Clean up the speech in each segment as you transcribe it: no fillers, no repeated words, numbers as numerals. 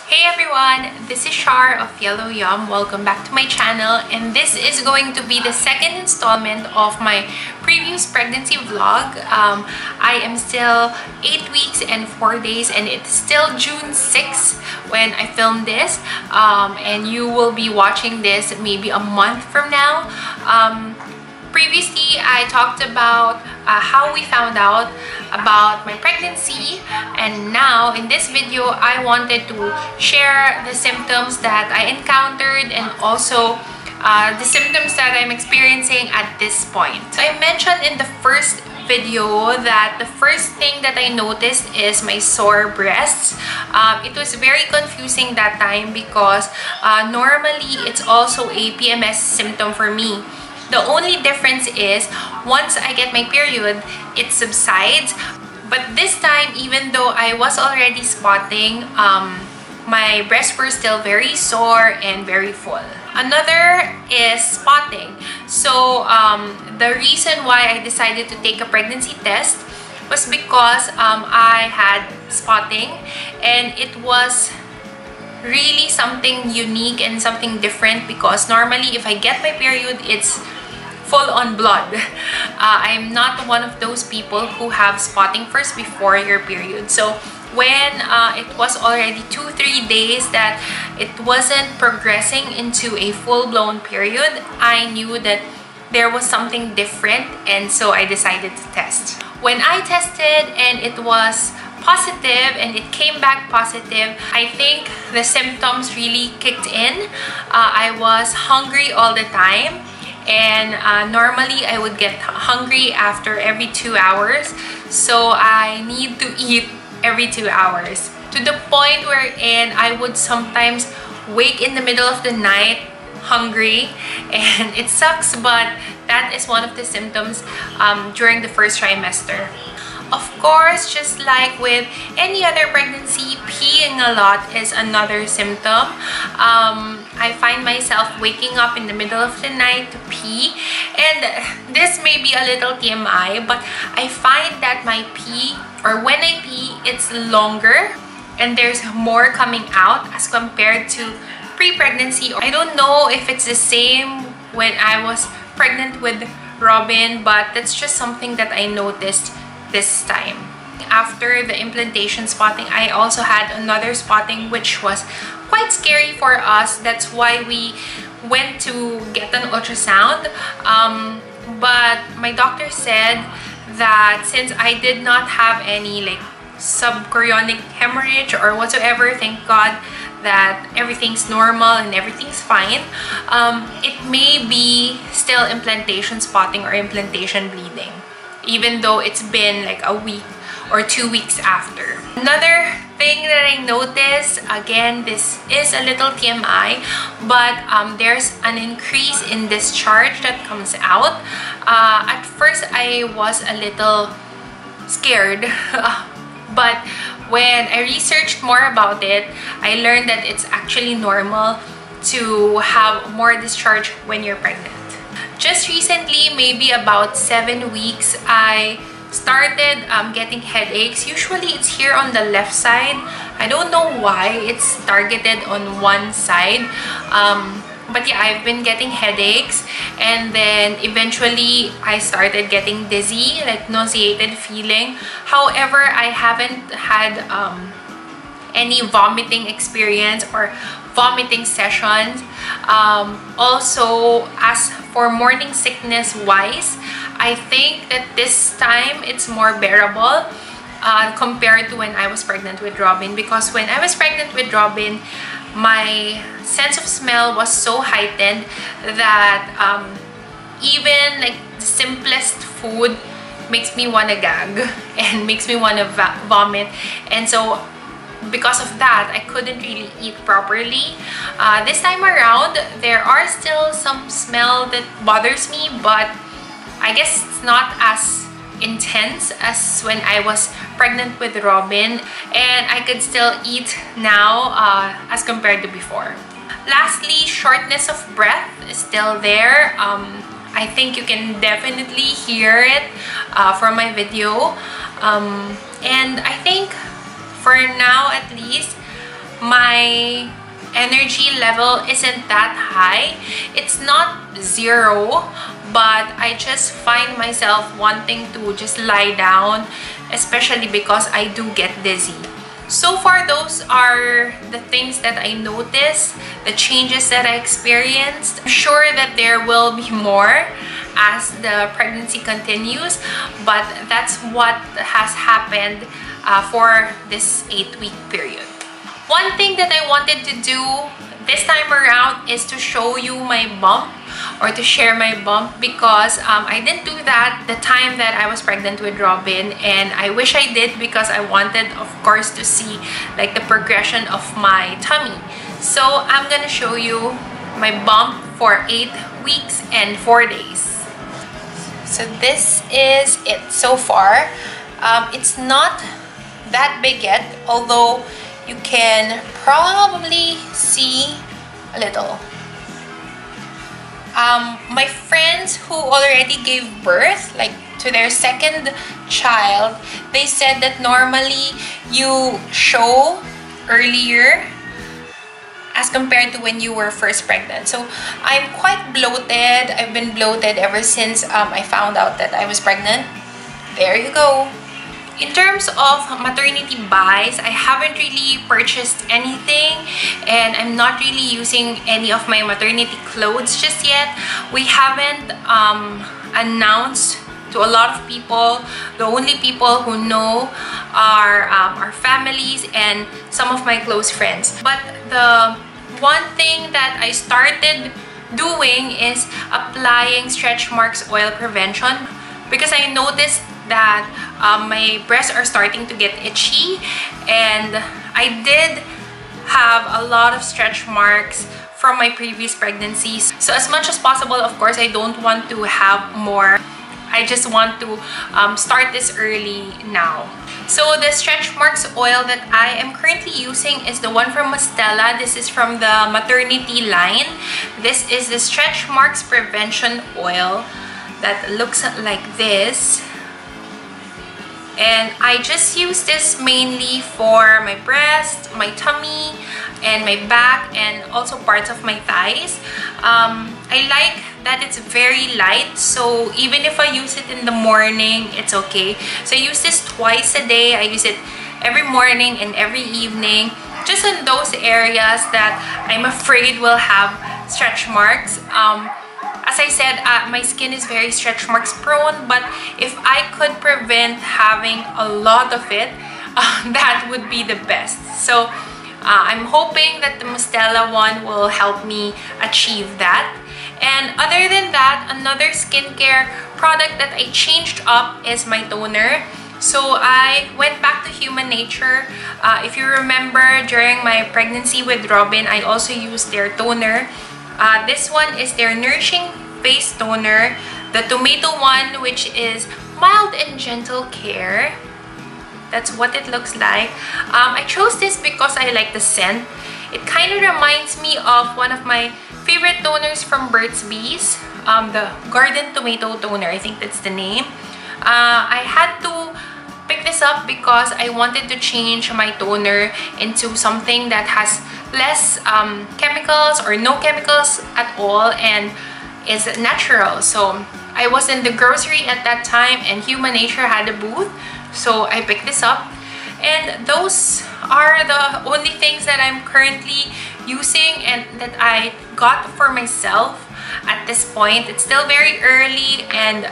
Hey everyone, this is Shar of YellowYum. Welcome back to my channel, and this is going to be the second installment of my previous pregnancy vlog. I am still 8 weeks and 4 days, and it's still June 6th when I filmed this, and you will be watching this maybe a month from now. Previously, I talked about how we found out about my pregnancy, and now in this video, I wanted to share the symptoms that I encountered and also the symptoms that I'm experiencing at this point. So I mentioned in the first video that the first thing that I noticed is my sore breasts. It was very confusing that time because normally it's also a PMS symptom for me. The only difference is once I get my period, it subsides. But this time, even though I was already spotting, my breasts were still very sore and very full. Another is spotting. So the reason why I decided to take a pregnancy test was because I had spotting, and it was really something unique and something different because normally if I get my period, it's full on blood. I'm not one of those people who have spotting first before your period. So when it was already 2-3 days that it wasn't progressing into a full-blown period, I knew that there was something different, and so I decided to test. When I tested and it was positive and it came back positive, I think the symptoms really kicked in. I was hungry all the time, and normally I would get hungry after every 2 hours, so I need to eat every 2 hours, to the point wherein I would sometimes wake in the middle of the night hungry, and it sucks, but that is one of the symptoms during the first trimester. Of course, just like with any other pregnancy, peeing a lot is another symptom. I find myself waking up in the middle of the night to pee, and this may be a little TMI, but I find that my pee, or when I pee, it's longer and there's more coming out as compared to pre-pregnancy. I don't know if it's the same when I was pregnant with Robyn, but that's just something that I noticed this time. After the implantation spotting, I also had another spotting which was quite scary for us. That's why we went to get an ultrasound. But my doctor said that since I did not have any like subchorionic hemorrhage or whatsoever, thank God that everything's normal and everything's fine. It may be still implantation spotting or implantation bleeding, even though it's been like a week or 2 weeks after. Another thing that I noticed, again, this is a little TMI, but there's an increase in discharge that comes out. At first, I was a little scared, but when I researched more about it, I learned that it's actually normal to have more discharge when you're pregnant. Just recently, maybe about 7 weeks, I started getting headaches. Usually it's here on the left side. I don't know why it's targeted on one side. But yeah, I've been getting headaches, and then eventually I started getting dizzy, like nauseated feeling. However, I haven't had any vomiting experience or vomiting sessions. Also, as for morning sickness wise, I think that this time it's more bearable compared to when I was pregnant with Robyn, because when I was pregnant with Robyn, my sense of smell was so heightened that even like the simplest food makes me want to gag and makes me want to vomit, and so because of that, I couldn't really eat properly. This time around, there are still some smell that bothers me, but I guess it's not as intense as when I was pregnant with Robyn, and I could still eat now as compared to before. Lastly, shortness of breath is still there. I think you can definitely hear it from my video, and I think for now at least my energy level isn't that high. It's not zero, but I just find myself wanting to just lie down, especially because I do get dizzy. So far, those are the things that I noticed, the changes that I experienced. I'm sure that there will be more as the pregnancy continues, but that's what has happened for this 8-week period. One thing that I wanted to do this time around is to show you my bump, or to share my bump, because I didn't do that the time that I was pregnant with Robyn, and I wish I did, because I wanted, of course, to see like the progression of my tummy. So I'm gonna show you my bump for 8 weeks and 4 days. So this is it so far. It's not that big yet, although you can probably see a little. My friends who already gave birth, like to their second child, they said that normally you show earlier as compared to when you were first pregnant. So I'm quite bloated. I've been bloated ever since I found out that I was pregnant. There you go. In terms of maternity buys, I haven't really purchased anything, and I'm not really using any of my maternity clothes just yet. We haven't announced to a lot of people. The only people who know are our families and some of my close friends. But the one thing that I started doing is applying stretch marks oil prevention, because I noticed that my breasts are starting to get itchy, and I did have a lot of stretch marks from my previous pregnancies. So as much as possible, of course, I don't want to have more. I just want to start this early now. So the stretch marks oil that I am currently using is the one from Mastella. This is from the maternity line. This is the stretch marks prevention oil that looks like this. And I just use this mainly for my breast, my tummy, and my back, and also parts of my thighs. I like that it's very light, so even if I use it in the morning, it's okay. So I use this twice a day. I use it every morning and every evening, just in those areas that I'm afraid will have stretch marks. As I said, my skin is very stretch marks prone, but if I could prevent having a lot of it, that would be the best. So I'm hoping that the Mastella one will help me achieve that. And other than that, another skincare product that I changed up is my toner. So I went back to Human Nature. If you remember, during my pregnancy with Robyn, I also used their toner. This one is their Nourishing Face Toner, the tomato one, which is mild and gentle care. That's what it looks like. I chose this because I like the scent. It kind of reminds me of one of my favorite toners from Burt's Bees, the Garden Tomato Toner. I think that's the name. I had to pick this up because I wanted to change my toner into something that has less chemicals or no chemicals at all and is natural. So I was in the grocery at that time and Human Nature had a booth, so I picked this up. And those are the only things that I'm currently using and that I got for myself at this point. It's still very early, and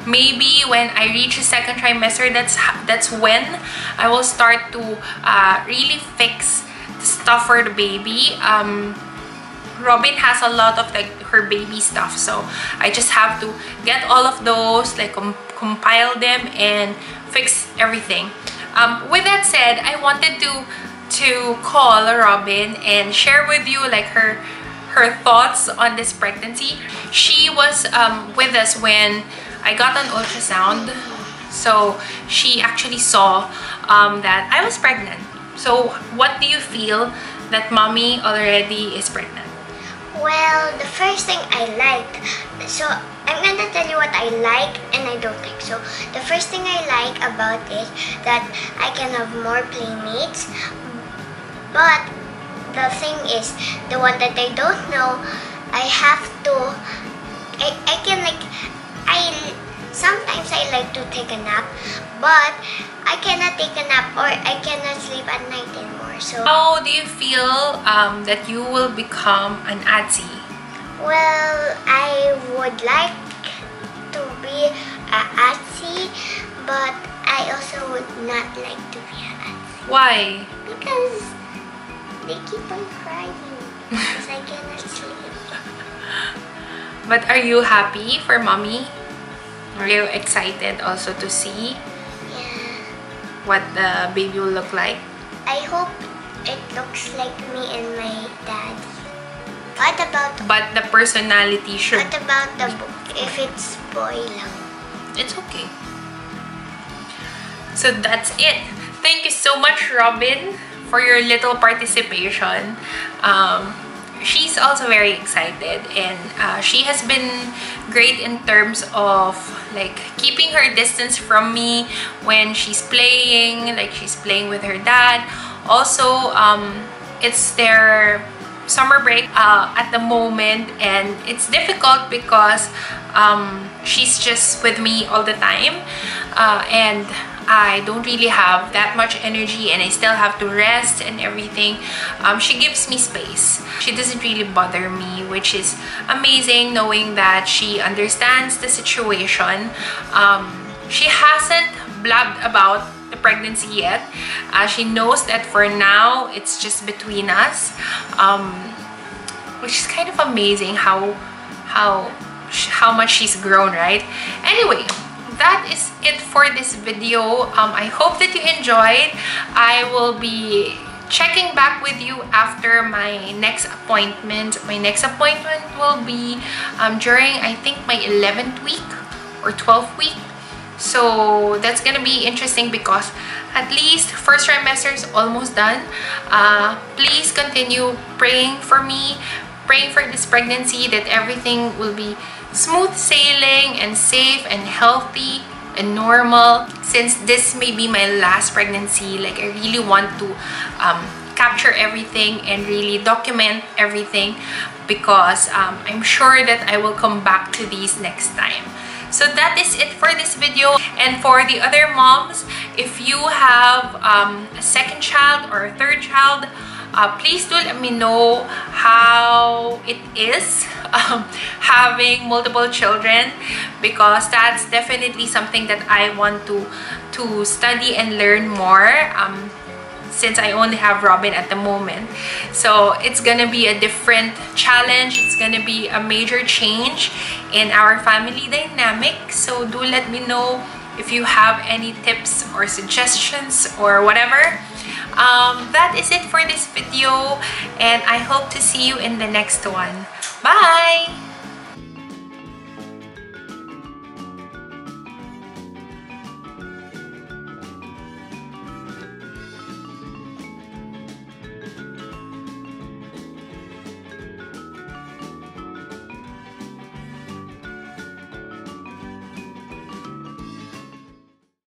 maybe when I reach the second trimester, that's when I will start to really fix the stuff for the baby. Robyn has a lot of like her baby stuff, so I just have to get all of those, like compile them and fix everything. With that said, I wanted to call Robyn and share with you like her thoughts on this pregnancy. She was with us when I got an ultrasound, so she actually saw that I was pregnant. So what do you feel that mommy already is pregnant? Well, the first thing I liked, so I'm gonna tell you what I like and I don't like. So the first thing I like about it, that I can have more playmates, But the thing is, the one that I don't know, I have to, I can like, sometimes I like to take a nap, but I cannot take a nap or I cannot sleep at night anymore. So how do you feel that you will become an ATSI? well, I would like to be a ATSI, but I also would not like to be a ATSI. Why? Because they keep on crying because I cannot sleep. But are you happy for mommy? Are you excited also to see Yeah. what the baby will look like? I hope it looks like me and my daddy. What about But the personality should... what about the book? If it's boy lang. It's okay. So that's it. Thank you so much, Robyn, for your little participation. She's also very excited, and she has been great in terms of like keeping her distance from me when she's playing, like she's playing with her dad. Also, it's their summer break at the moment, and it's difficult because she's just with me all the time, and I don't really have that much energy, and I still have to rest and everything. She gives me space. She doesn't really bother me, which is amazing, knowing that she understands the situation. She hasn't blabbed about the pregnancy yet. She knows that for now it's just between us, which is kind of amazing how much she's grown, right? Anyway, that is it for this video. I hope that you enjoyed. I will be checking back with you after my next appointment. My next appointment will be during, I think, my 11th week or 12th week. So that's gonna be interesting because at least first trimester is almost done. Please continue praying for me, praying for this pregnancy, that everything will be smooth sailing and safe and healthy and normal. Since this may be my last pregnancy, like I really want to capture everything and really document everything, because I'm sure that I will come back to these next time. So that is it for this video. And for the other moms, if you have a second child or a third child, please do let me know how it is having multiple children, because that's definitely something that I want to study and learn more, since I only have Robyn at the moment. So it's gonna be a different challenge. It's gonna be a major change in our family dynamic. So do let me know if you have any tips or suggestions or whatever. That is it for this video, and I hope to see you in the next one. Bye!